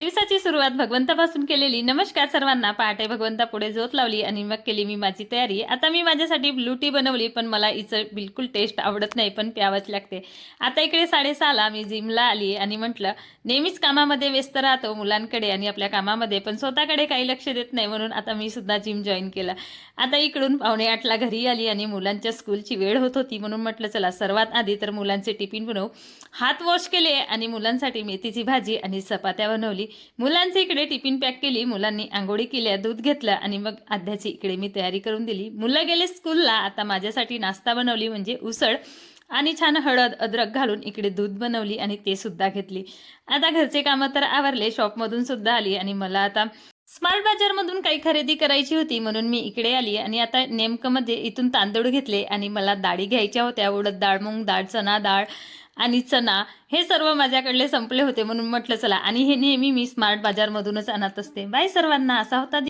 दिवसाची सुरुवात भगवंतापासून केलेली. नमस्कार सर्वांना. पहाटे भगवंतापुढे झोत लावली आणि मग केली मी माझी तयारी. आता मी माझ्यासाठी ब्लू टी बनवली, पण मला हिचं बिलकुल टेस्ट आवडत नाही, पण प्यावंच लागते. आता इकडे 6:30ला मी जिमला आली आणि म्हटलं नेहमीच कामामध्ये व्यस्त राहतो मुलांकडे आणि आपल्या कामामध्ये, पण स्वतःकडे काही लक्ष देत नाही, म्हणून आता मी सुद्धा जिम जॉईन केलं. आता इकडून 7:45ला घरी आली आणि मुलांच्या स्कूलची वेळ होत होती, म्हणून म्हटलं चला सर्वात आधी तर मुलांचे टिफिन बनवू. हात वॉश केले आणि मुलांसाठी मेथीची भाजी आणि चपात्या बनवली. मुलांचे इकडे टिफिन पॅक केली, मुलांनी आंघोळी केल्या, दूध घेतलं आणि मग आध्याची इकडे मी तयारी करून दिली. मुलं गेले स्कूलला. आता माझ्यासाठी नाश्ता बनवली म्हणजे उसळ आणि छान हळद अद्रक घालून इकडे दूध बनवली आणि ते सुद्धा घेतली. आता घरचे कामं तर आवरले, शॉपमधून सुद्धा आली आणि मला आता स्मार्ट बाजारमधून काही खरेदी करायची होती, म्हणून मी इकडे आली. आणि आता नेमकं मध्ये इथून तांदूळ घेतले आणि मला डाळी घ्यायच्या होत्या. उडद डाळ, मूग डाळ, चना डाळ आणि चना हे सर्व माझ्याकडले संपले होते, म्हणून म्हटलं चला. आणि हे नेहमी मी स्मार्ट बाजारमधूनच आणत असते. बाय सर्वांना. असा होता